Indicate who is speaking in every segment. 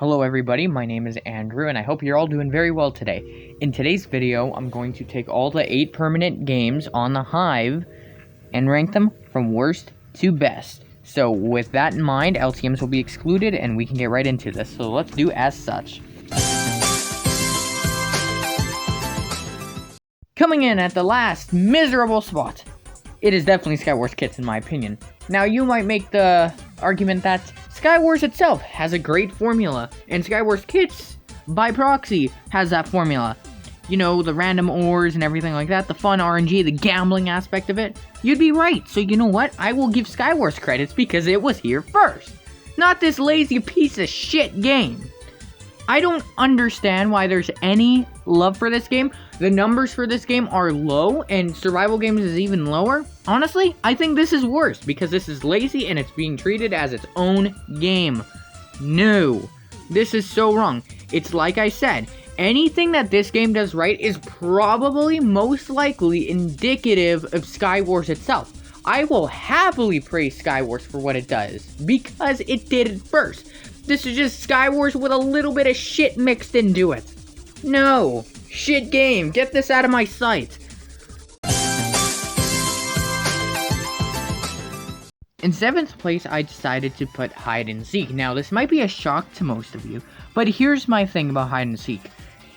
Speaker 1: Hello everybody, my name is Andrew and I hope you're all doing very well today. In today's video, I'm going to take all the 8 permanent games on the Hive and rank them from worst to best. So with that in mind, LTMs will be excluded and we can get right into this. So let's do as such. Coming in at the last miserable spot, it is definitely Skywars Kits in my opinion. Now you might make the argument that Skywars itself has a great formula, and Skywars Kits, by proxy, has that formula. You know, the random ores and everything like that, the fun RNG, the gambling aspect of it. You'd be right, so you know what? I will give Skywars credits because it was here first. Not this lazy piece of shit game. I don't understand why there's any love for this game. The numbers for this game are low, and survival games is even lower. Honestly, I think this is worse, because this is lazy and it's being treated as its own game. No, this is so wrong. It's like I said, anything that this game does right is probably most likely indicative of Skywars itself. I will happily praise Skywars for what it does, because it did it first. This is just Skywars with a little bit of shit mixed into it. No, shit game, get this out of my sight. In 7th place, I decided to put Hide and Seek. Now, this might be a shock to most of you, but here's my thing about Hide and Seek.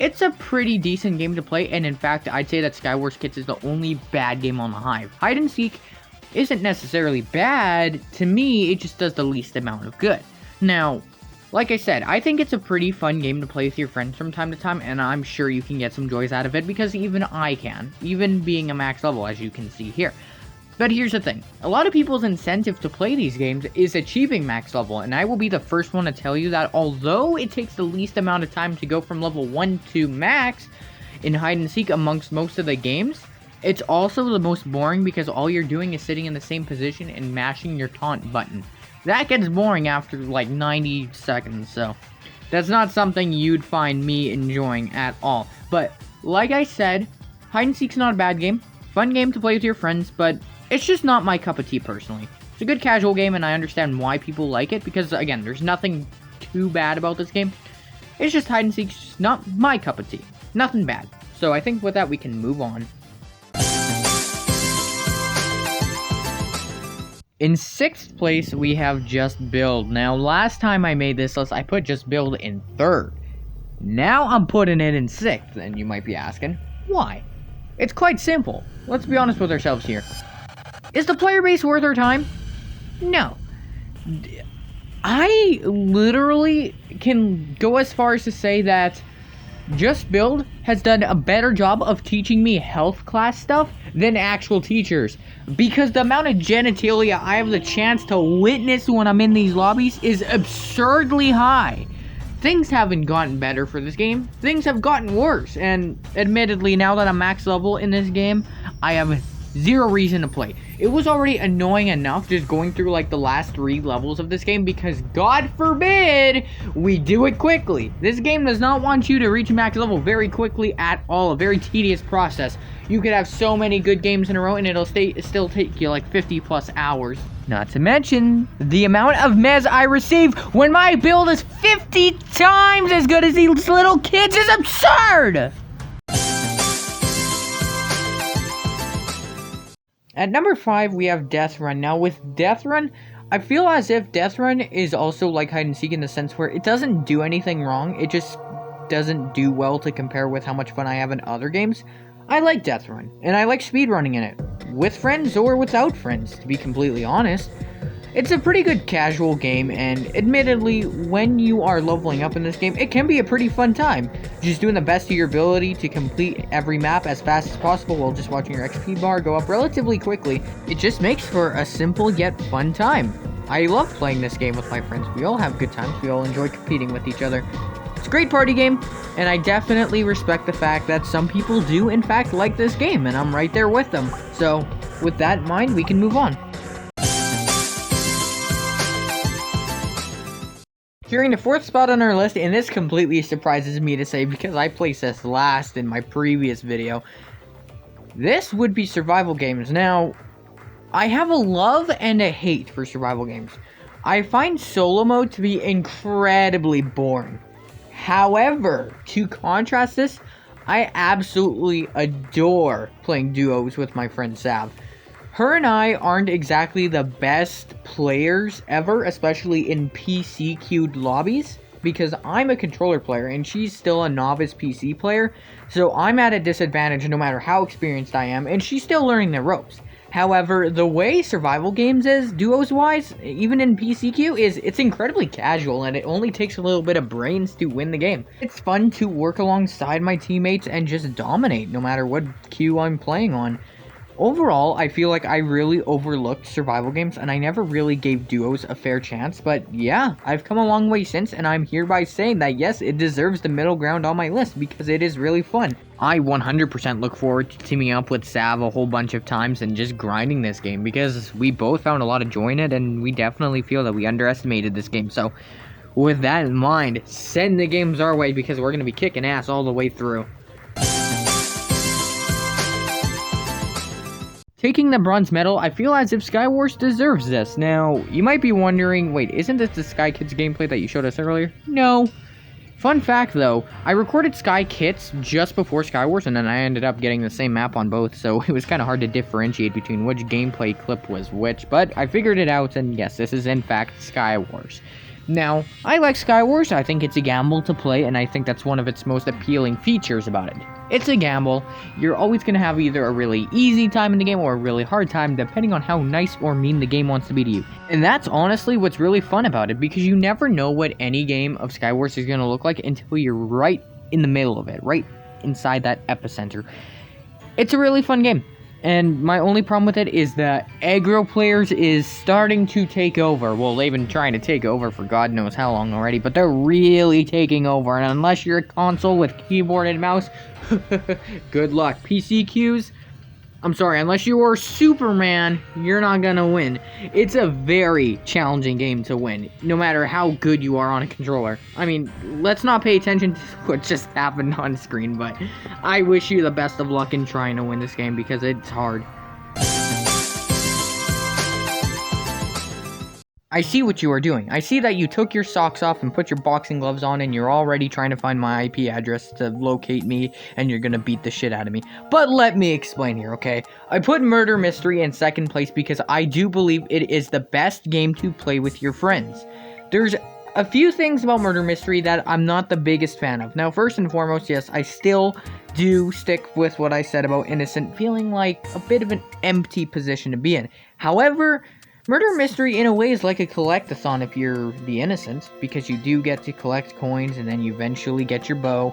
Speaker 1: It's a pretty decent game to play, and in fact, I'd say that Skywars Kits is the only bad game on the Hive. Hide and Seek isn't necessarily bad. To me, it just does the least amount of good. Now, like I said, I think it's a pretty fun game to play with your friends from time to time, and I'm sure you can get some joys out of it, because even I can, even being a max level, as you can see here. But here's the thing, a lot of people's incentive to play these games is achieving max level, and I will be the first one to tell you that although it takes the least amount of time to go from level 1 to max in Hide and Seek amongst most of the games, it's also the most boring because all you're doing is sitting in the same position and mashing your taunt button. That gets boring after like 90 seconds, so that's not something you'd find me enjoying at all. But like I said, Hide and Seek's not a bad game. Fun game to play with your friends, but it's just not my cup of tea personally. It's a good casual game, and I understand why people like it, because again, there's nothing too bad about this game. It's just Hide and Seek's just not my cup of tea. Nothing bad. So I think with that we can move on. In 6th place, we have Just Build. Now, last time I made this list, I put Just Build in 3rd. Now I'm putting it in 6th, and you might be asking, why? It's quite simple. Let's be honest with ourselves here. Is the player base worth our time? No. I literally can go as far as to say that Just Build has done a better job of teaching me health class stuff than actual teachers, because the amount of genitalia I have the chance to witness when I'm in these lobbies is absurdly high. Things haven't gotten better for this game, things have gotten worse, and admittedly, now that I'm max level in this game, I have zero reason to play. It was already annoying enough just going through like the last 3 levels of this game, because God forbid we do it quickly. This game does not want you to reach max level very quickly at all. A very tedious process. You could have so many good games in a row and it'll still take you like 50 plus hours. Not to mention the amount of mez I receive when my build is 50 times as good as these little kids is absurd! At number 5, we have Death Run. Now, with Death Run, I feel as if Death Run is also like Hide and Seek in the sense where it doesn't do anything wrong. It just doesn't do well to compare with how much fun I have in other games. I like Death Run, and I like speedrunning in it, with friends or without friends, to be completely honest. It's a pretty good casual game, and admittedly, when you are leveling up in this game, it can be a pretty fun time. Just doing the best of your ability to complete every map as fast as possible while just watching your XP bar go up relatively quickly. It just makes for a simple yet fun time. I love playing this game with my friends. We all have good times. We all enjoy competing with each other. It's a great party game, and I definitely respect the fact that some people do in fact like this game, and I'm right there with them. So, with that in mind, we can move on. Securing the 4th spot on our list, and this completely surprises me to say because I placed this last in my previous video, this would be survival games. Now, I have a love and a hate for survival games. I find solo mode to be incredibly boring. However, to contrast this, I absolutely adore playing duos with my friend Sav. Her and I aren't exactly the best players ever, especially in PC queued lobbies, because I'm a controller player and she's still a novice PC player, so I'm at a disadvantage no matter how experienced I am, and she's still learning the ropes. However, the way survival games is, duos-wise, even in PCQ, it's incredibly casual, and it only takes a little bit of brains to win the game. It's fun to work alongside my teammates and just dominate, no matter what queue I'm playing on. Overall, I feel like I really overlooked survival games, and I never really gave duos a fair chance, but yeah, I've come a long way since, and I'm hereby saying that yes, it deserves the middle ground on my list, because it is really fun. I 100% look forward to teaming up with Sav a whole bunch of times and just grinding this game, because we both found a lot of joy in it, and we definitely feel that we underestimated this game, so with that in mind, send the games our way, because we're going to be kicking ass all the way through. Taking the bronze medal, I feel as if Skywars deserves this. Now, you might be wondering, wait, isn't this the Sky Kids gameplay that you showed us earlier? No. Fun fact though, I recorded Sky Kids just before Skywars, and then I ended up getting the same map on both, so it was kind of hard to differentiate between which gameplay clip was which, but I figured it out, and yes, this is in fact Skywars. Now, I like Skywars, I think it's a gamble to play, and I think that's one of its most appealing features about it. It's a gamble. You're always going to have either a really easy time in the game or a really hard time, depending on how nice or mean the game wants to be to you. And that's honestly what's really fun about it, because you never know what any game of Skywars is going to look like until you're right in the middle of it, right inside that epicenter. It's a really fun game. And my only problem with it is that aggro players is starting to take over. Well, they've been trying to take over for God knows how long already, but they're really taking over. And unless you're a console with keyboard and mouse, good luck. PC queues, I'm sorry, unless you are Superman, you're not gonna win. It's a very challenging game to win, no matter how good you are on a controller. I mean, let's not pay attention to what just happened on screen, but I wish you the best of luck in trying to win this game, because it's hard. I see what you are doing. I see that you took your socks off and put your boxing gloves on, and you're already trying to find my IP address to locate me, and you're gonna beat the shit out of me. But let me explain here, okay? I put Murder Mystery in second place because I do believe it is the best game to play with your friends. There's a few things about Murder Mystery that I'm not the biggest fan of. Now, first and foremost, yes, I still do stick with what I said about Innocent feeling like a bit of an empty position to be in. However, Murder Mystery, in a way, is like a collect-a-thon if you're the Innocent, because you do get to collect coins, and then you eventually get your bow.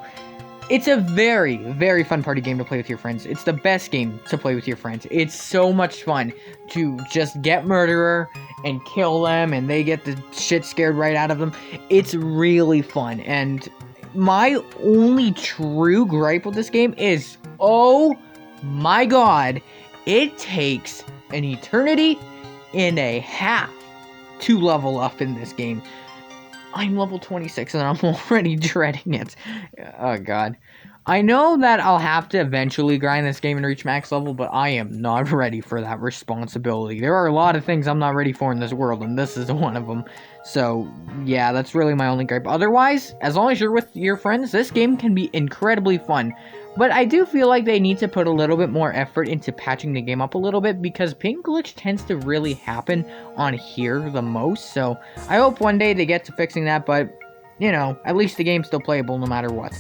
Speaker 1: It's a very, very fun party game to play with your friends. It's the best game to play with your friends. It's so much fun to just get Murderer and kill them, and they get the shit scared right out of them. It's really fun, and my only true gripe with this game is, oh my god, it takes an eternity and a half to level up in this game. I'm level 26 and I'm already dreading it. Oh god. I know that I'll have to eventually grind this game and reach max level, but I am not ready for that responsibility. There are a lot of things I'm not ready for in this world, and this is one of them. So, yeah, that's really my only gripe. Otherwise, as long as you're with your friends, this game can be incredibly fun. But I do feel like they need to put a little bit more effort into patching the game up a little bit, because ping glitch tends to really happen on here the most. So I hope one day they get to fixing that, but, you know, at least the game's still playable no matter what.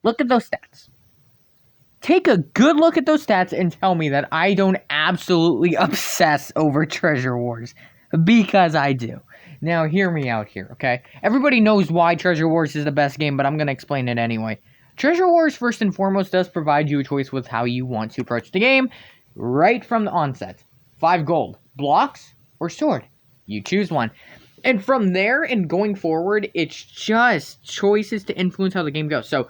Speaker 1: Look at those stats. Take a good look at those stats and tell me that I don't absolutely obsess over Treasure Wars. Because I do. Now, hear me out here, okay? Everybody knows why Treasure Wars is the best game, but I'm going to explain it anyway. Treasure Wars, first and foremost, does provide you a choice with how you want to approach the game right from the onset. 5 gold, blocks, or sword. You choose one. And from there and going forward, it's just choices to influence how the game goes. So,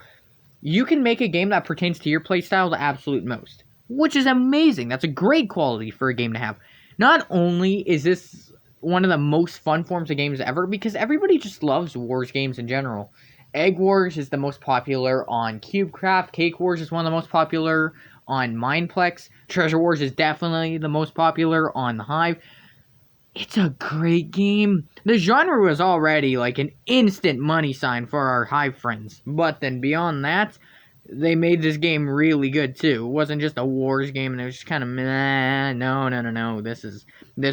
Speaker 1: you can make a game that pertains to your playstyle the absolute most, which is amazing. That's a great quality for a game to have. Not only is this one of the most fun forms of games ever, because everybody just loves Wars games in general. Egg Wars is the most popular on CubeCraft. Cake Wars is one of the most popular on Mineplex. Treasure Wars is definitely the most popular on the Hive. It's a great game. The genre was already like an instant money sign for our Hive friends. But then beyond that, they made this game really good too. It wasn't just a wars game and it was just kind of meh. No. This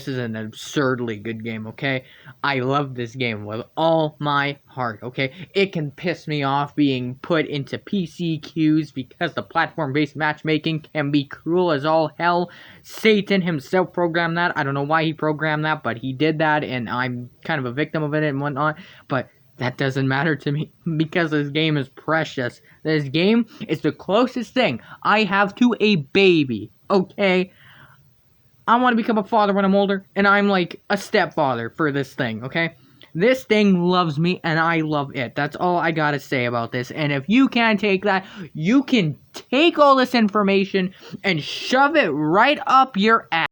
Speaker 1: is an absurdly good game, okay? I love this game with all my heart, okay? It can piss me off being put into PC queues because the platform-based matchmaking can be cruel as all hell. Satan himself programmed that. I don't know why he programmed that, but he did that, and I'm kind of a victim of it and whatnot. But that doesn't matter to me because this game is precious. This game is the closest thing I have to a baby, okay? I want to become a father when I'm older, and I'm like a stepfather for this thing, okay? This thing loves me, and I love it. That's all I gotta say about this. And if you can't take that, you can take all this information and shove it right up your ass.